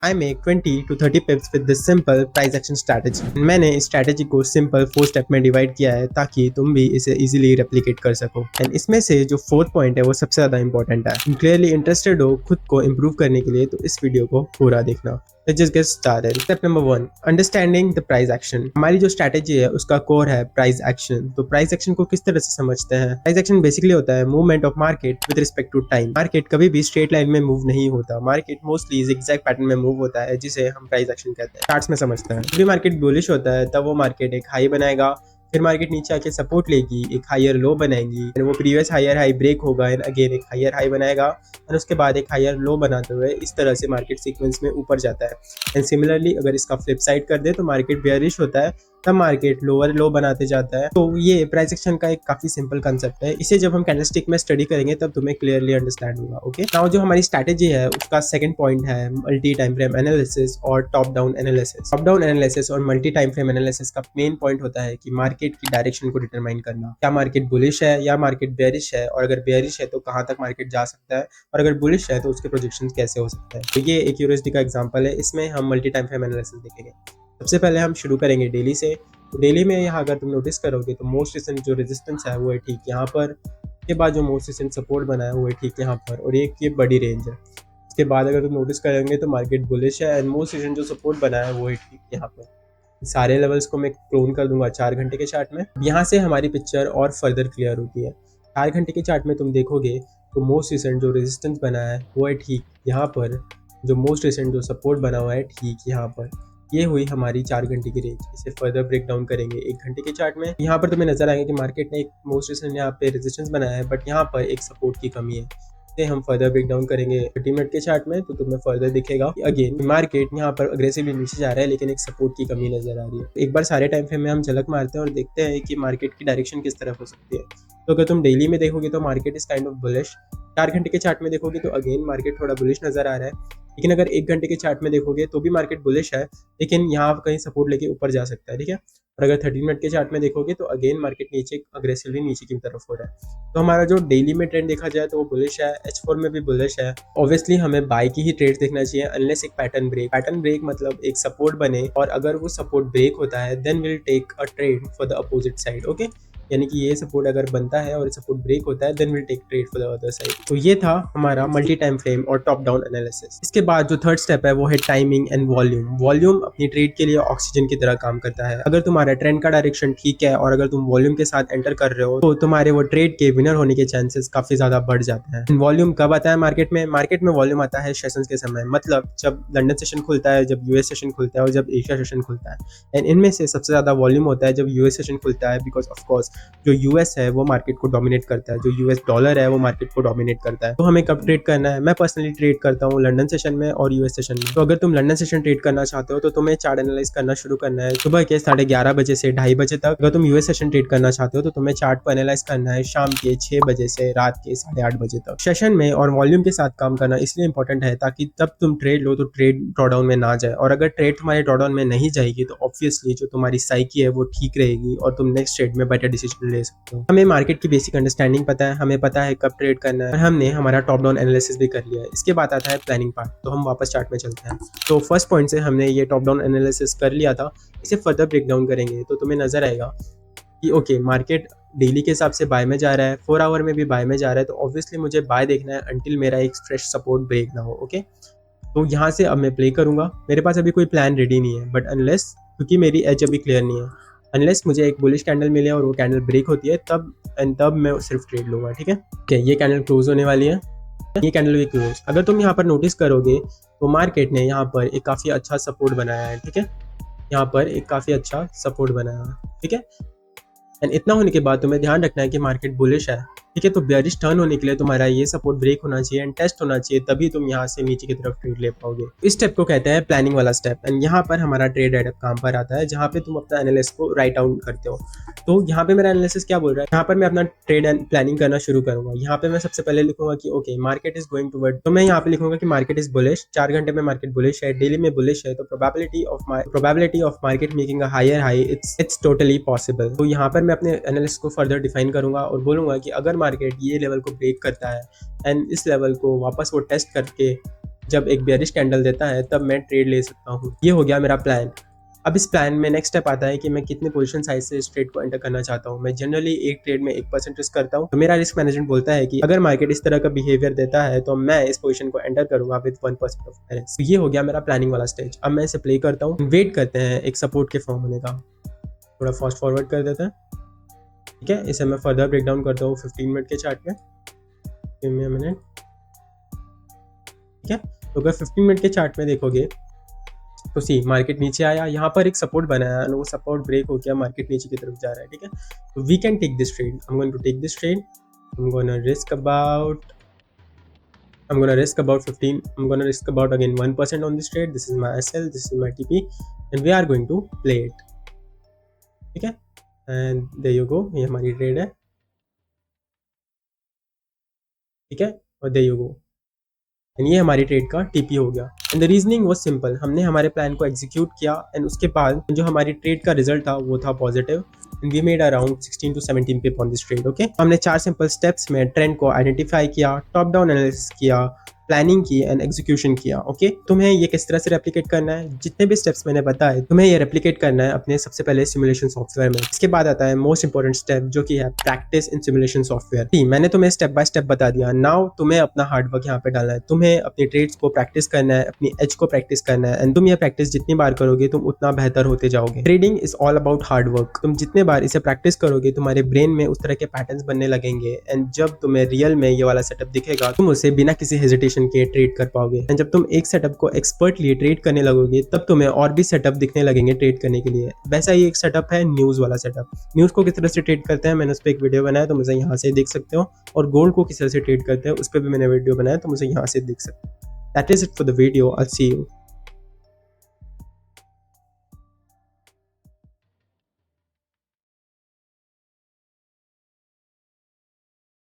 I make 20 to 30 pips with this simple price action strategy. मैंने इस strategy को simple 4 step में divide किया है ताकि तुम भी इसे easily replicate कर सको। एंड इसमें से जो फोर्थ पॉइंट है वो सबसे ज्यादा इंपॉर्टेंट है। तुम क्लियरली इंटरेस्टेड हो खुद को इम्प्रूव करने के लिए तो इस वीडियो को पूरा देखना। Let's just get started. Step number 1, understanding the price action. हमारी जो स्ट्रैटेजी है उसका कोर है प्राइस एक्शन। तो प्राइस एक्शन को किस तरह से समझते हैं? प्राइस एक्शन बेसिकली होता है movement of market with respect to time. Market कभी भी स्ट्रेट लाइन में मूव नहीं होता, मार्केट मोस्टली zigzag पैटर्न में मूव होता है जिसे हम प्राइस एक्शन कहते हैं। चार्ट्स में समझते हैं, जब मार्केट बुलिश होता है तब वो मार्केट एक हाई बनाएगा, फिर मार्केट नीचे आके सपोर्ट लेगी, एक हायर लो बनाएगी, फिर वो प्रीवियस हायर हाई ब्रेक होगा एंड अगेन एक हायर हाई बनाएगा और उसके बाद एक हायर लो बनाते हुए इस तरह से मार्केट सीक्वेंस में ऊपर जाता है। एंड सिमिलरली अगर इसका फ्लिप साइड कर दे तो मार्केट बेयरिश होता है, तब मार्केट लोअर लो बनाते जाता है। तो ये प्राइस एक्शन का एक काफी सिंपल कंसेप्ट है। इसे जब हम कैंडलस्टिक में स्टडी करेंगे तब तुम्हें क्लियरली अंडरस्टैंड होगा। ओके, नाउ जो हमारी स्ट्रैटेजी है उसका सेकंड पॉइंट है मल्टी टाइम फ्रेम एनालिसिस और top down analysis. Top down analysis और मल्टी टाइम फ्रेम एनालिसिस का मेन पॉइंट होता है कि मार्केट की डायरेक्शन को डिटरमाइन करना। क्या मार्केट बुलिश है या मार्केट बेयरिश है, और अगर बेयरिश है तो कहाँ तक मार्केट जा सकता है, और अगर बुलिश है तो उसके प्रोजेक्शन कैसे हो सकते हैं। तो ये एक यूएसडी का एग्जांपल है, इसमें हम मल्टी टाइम फ्रेम एनालिसिस देखेंगे। सबसे पहले हम शुरू करेंगे डेली से। तो डेली में यहाँ अगर तुम नोटिस करोगे तो मोस्ट रिसेंट जो रेजिस्टेंस है वो है ठीक यहाँ पर, के बाद जो मोस्ट रिसेंट सपोर्ट बना है वो है ठीक यहाँ पर, और एक ये बड़ी रेंज है। उसके बाद अगर तुम नोटिस करेंगे तो मार्केट बुलिश है एंड मोस्ट रिसेंट जो सपोर्ट बना है वो है ठीक यहाँ पर। सारे लेवल्स को मैं क्लोन कर दूंगा 4 घंटे के चार्ट में। यहाँ से हमारी पिक्चर और फर्दर क्लियर होती है। 4 घंटे के चार्ट में तुम देखोगे तो मोस्ट रिसेंट जो रेजिस्टेंस बना है वो है ठीक यहाँ पर, जो मोस्ट रिसेंट जो सपोर्ट बना हुआ है ठीक यहाँ पर। ये हुई हमारी 4 घंटे की रेंज। इसे फर्दर ब्रेक डाउन करेंगे 1 घंटे के चार्ट में। यहाँ पर तुम्हें नजर आएगा कि मार्केट ने एक मोस्ट रिसेंट यहाँ पे रेजिस्टेंस बनाया है, बट यहाँ पर एक सपोर्ट की कमी है। इसे हम फर्दर ब्रेक डाउन करेंगे 30 मिनट के चार्ट में, तो तुम्हें फर्दर दिखेगा कि अगेन मार्केट यहाँ पर अग्रेसिवली नीचे जा रहा है लेकिन एक सपोर्ट की कमी नजर आ रही है। एक बार सारे टाइम फ्रेम में हम झलक मारते हैं और देखते हैं कि मार्केट की डायरेक्शन किस तरफ हो सकती है। तो अगर तुम डेली में देखोगे तो market is kind of bullish. 4 घंटे के चार्ट में देखोगे तो अगेन मार्केट थोड़ा बुलिश नजर आ रहा है, लेकिन अगर 1 घंटे के चार्ट में देखोगे तो भी मार्केट बुलिश है, लेकिन यहाँ कहीं सपोर्ट लेके ऊपर जा सकता है। ठीक है, और अगर 30 मिनट के चार्ट में देखोगे तो अगेन मार्केट नीचे अग्रेसिवली नीचे की तरफ हो रहा है। तो हमारा जो डेली में ट्रेंड देखा जाए तो वो बुलिश है, H4 में भी बुलिश है। ऑब्वियसली हमें बाय की ही ट्रेड्स देखना चाहिए अनलेस एक पैटर्न ब्रेक मतलब एक सपोर्ट बने, और अगर वो सपोर्ट ब्रेक होता है then will take a trade for the opposite side. Okay, यानी कि ये सपोर्ट अगर बनता है और सपोर्ट ब्रेक होता है then will take trade for the other side. तो ये था हमारा मल्टी टाइम फ्रेम और टॉप डाउन एनालिसिस। इसके बाद जो थर्ड स्टेप है वो है टाइमिंग एंड वॉल्यूम। वॉल्यूम अपनी ट्रेड के लिए ऑक्सीजन की तरह काम करता है। अगर तुम्हारा ट्रेंड का डायरेक्शन ठीक है और अगर तुम वॉल्यूम के साथ एंटर कर रहे हो तो तुम्हारे वो ट्रेड के विनर होने के चांसेस काफी ज्यादा बढ़ जाते हैं। वॉल्यूम कब आता है मार्केट में? मार्केट में वॉल्यूम आता है सेशंस के समय, मतलब जब लंदन सेशन खुलता है, जब यूएस सेशन खुलता है और जब एशिया सेशन खुलता है। एंड इनमें से सबसे ज्यादा वॉल्यूम होता है जब यूएस सेशन खुलता है, बिकॉज ऑफ कोर्स जो यूएस है वो मार्केट को डोमिनेट करता है, जो यूएस डॉलर है वो मार्केट को डोमिनेट करता है। तो हमें कब ट्रेड करना है? मैं पर्सनली ट्रेड करता हूँ लंदन सेशन में और यूएस सेशन में। तो अगर तुम लंदन सेशन ट्रेड करना चाहते हो तो तुम्हें चार्ट एनालाइज करना शुरू करना है सुबह के 11:30 बजे से 2:30 बजे तक। अगर तुम यूएस सेशन ट्रेड करना चाहते हो तो तुम्हें चार्ट को एनालाइज करना है शाम के 6 बजे से रात के 8:30 बजे तक। सेशन में और वॉल्यूम के साथ काम करना इसलिए इंपॉर्टेंट है ताकि तब तुम ट्रेड लो तो ट्रेड ड्रॉडाउन में ना जाए, और अगर ट्रेड तुम्हारे ड्रॉडाउन में नहीं जाएगी तो ऑब्वियसली जो तुम्हारी साइकी है वो ठीक रहेगी और तुम नेक्स्ट ट्रेड में बेटर डिसीजन ले सकते हो। हमें मार्केट की बेसिक अंडरस्टैंडिंग पता है, हमें पता है कब ट्रेड करना है, और हमने हमारा टॉप डाउन एनालिसिस भी कर लिया है। इसके बाद आता है प्लानिंग पार्ट। तो हम वापस चार्ट में चलते हैं। तो फर्स्ट पॉइंट से हमने ये टॉप डाउन एनालिसिस कर लिया था, इसे फर्दर ब्रेक डाउन करेंगे तो तुम्हें नजर आएगा कि ओके मार्केट डेली के हिसाब से बाय में जा रहा है, 4 आवर में भी बाय में जा रहा है, तो ऑब्वियसली मुझे बाय देखना है अंटिल मेरा एक फ्रेश सपोर्ट ब्रेक ना हो। ओके, तो यहाँ से अब मैं प्ले करूंगा। मेरे पास अभी कोई प्लान रेडी नहीं है, बट अनलेस, क्योंकि मेरी एज अभी क्लियर नहीं है, अनलेस मुझे एक बुलिश कैंडल मिले और वो कैंडल ब्रेक होती है तब मैं सिर्फ ट्रेड लूंगा। ठीक है, ये कैंडल क्लोज होने वाली है, ये कैंडल भी क्लोज। अगर तुम यहाँ पर नोटिस करोगे तो मार्केट ने यहाँ पर एक काफी अच्छा सपोर्ट बनाया है। ठीक है, यहाँ पर एक काफी अच्छा सपोर्ट बनाया है। ठीक है, एंड इतना होने के बाद तुम्हें ध्यान रखना है कि मार्केट बुलिश है। ठीक है, तो बेयरिश टर्न होने के लिए तुम्हारा ये सपोर्ट ब्रेक होना चाहिए एंड टेस्ट होना चाहिए, तभी तुम यहाँ से नीचे की तरफ ट्रेड ले पाओगे। इस स्टेप को कहते हैं प्लानिंग वाला स्टेप, एंड यहाँ पर हमारा ट्रेड राइटअप काम पर आता है जहाँ पे तुम अपना एनालिसिस को राइट आउट करते हो। तो यहाँ पे मेरा एनालिसिस क्या बोल रहा है, यहाँ पर मैं अपना ट्रेड एंड प्लानिंग करना शुरू करूंगा। यहाँ पे मैं सबसे पहले लिखूंगा कि okay market is going toward, तो मैं यहाँ पे लिखूंगा कि मार्केट इज बुलिश। 4 घंटे में मार्केट बुलिश है, डेली में बुलिश है, तो probability of market making a higher high it's totally possible. तो यहाँ पर मैं अपने एनालिसिस को फर्दर डिफाइन करूंगा और बोलूंगा कि अगर मार्केट ये लेवल को ब्रेक करता है एंड इस लेवल को वापस वो टेस्ट करके जब एक बेयरिश कैंडल देता है तब मैं ट्रेड ले सकता हूँ। ये हो गया मेरा प्लान। अब इस प्लान में नेक्स्ट स्टेप आता है कि मैं कितने पोजीशन साइज से इस ट्रेड को एंटर करना चाहता हूँ। मैं जनरली एक ट्रेड में 1% रिस्क करता हूँ। तो मेरा रिस्क मैनेजमेंट बोलता है कि अगर मार्केट इस तरह का बिहेवियर देता है तो मैं इस पोजीशन को एंटर करूंगा विद 1% ऑफ बैलेंस। तो ये हो गया मेरा प्लानिंग वाला स्टेज। अब मैं इसे प्ले करता हूँ, वेट करते हैं एक सपोर्ट के फॉर्म होने का। थोड़ा फास्ट फॉरवर्ड कर देते हैं, ठीक है। इसे मैं फर्दर ब्रेक डाउन करता हूँ 15 मिनट के चार्ट में। गिव मी अ मिनट, ठीक है। तो अगर 15 मिनट के चार्ट में देखोगे तो सी मार्केट नीचे आया, यहाँ पर एक सपोर्ट बनाया और वो सपोर्ट ब्रेक हो गया, मार्केट नीचे की तरफ जा रहा है, ठीक है। तो we can take this trade. I am going to take this trade. I am gonna risk about 15, I'm gonna risk about again 1% on this trade. This is my SL, this is my TP, and we are going to play it, ठीक है। And there you go, ये हमारी trade है, ठीक है। और there you go, and ये हमारी ट्रेड का टीपी हो गया। And the reasoning was simple, हमने हमारे प्लान को एग्जीक्यूट किया एंड उसके बाद जो हमारी ट्रेड का रिजल्ट था वो था positive and we made around 16 to 17 pip on this trade, okay. हमने 4 सिंपल स्टेप्स में ट्रेंड को आइडेंटिफाई किया, टॉप डाउन एनालिसिस किया, प्लानिंग की एंड एग्जीक्यूशन किया, ओके। तुम्हें ये किस तरह से रेप्लिकेट करना है, जितने भी स्टेप्स मैंने बताए तुम्हें ये रेप्लिकेट करना है अपने सबसे पहले सिमुलेशन सॉफ्टवेयर में। इसके बाद आता है मोस्ट इंपॉर्टेंट स्टेप जो कि है प्रैक्टिस इन सिमुलेशन सॉफ्टवेयर। मैंने तुम्हें स्टेप बाय स्टेप बता दिया, नाउ तुम्हें अपना हार्डवर्क यहाँ पे डालना है, तुम्हें अपनी ट्रेड्स को प्रैक्टिस करना है, अपनी एज को प्रैक्टिस करना है एंड तुम ये प्रैक्टिस जितनी बार करोगे तुम उतना बेहतर होते जाओगे। Trading is all about hard work. तुम जितने बार इसे प्रैक्टिस करोगे तुम्हारे ब्रेन में उस तरह के पैटर्न्स बनने लगेंगे एंड जब तुम्हें रियल में ये वाला सेटअप दिखेगा तुम उसे बिना किसी हेजिटेशन के ट्रेड कर पाओगे। एंड जब तुम एक सेटअप को एक्सपर्टली ट्रेड करने लगोगे तब तुम्हें और भी सेटअप दिखने लगेंगे ट्रेड करने के लिए। वैसा ही एक सेटअप है न्यूज वाला सेटअप। न्यूज को किस तरह से ट्रेड करते हैं मैंने उस पर एक वीडियो बनाया, तो मुझे यहाँ से देख सकते हो, और गोल्ड को किस तरह से ट्रेड करते हैं उस पर भी मैंने वीडियो बनाया, तो मुझे यहाँ से देख सकते हो। That is it for the video. I'll see you.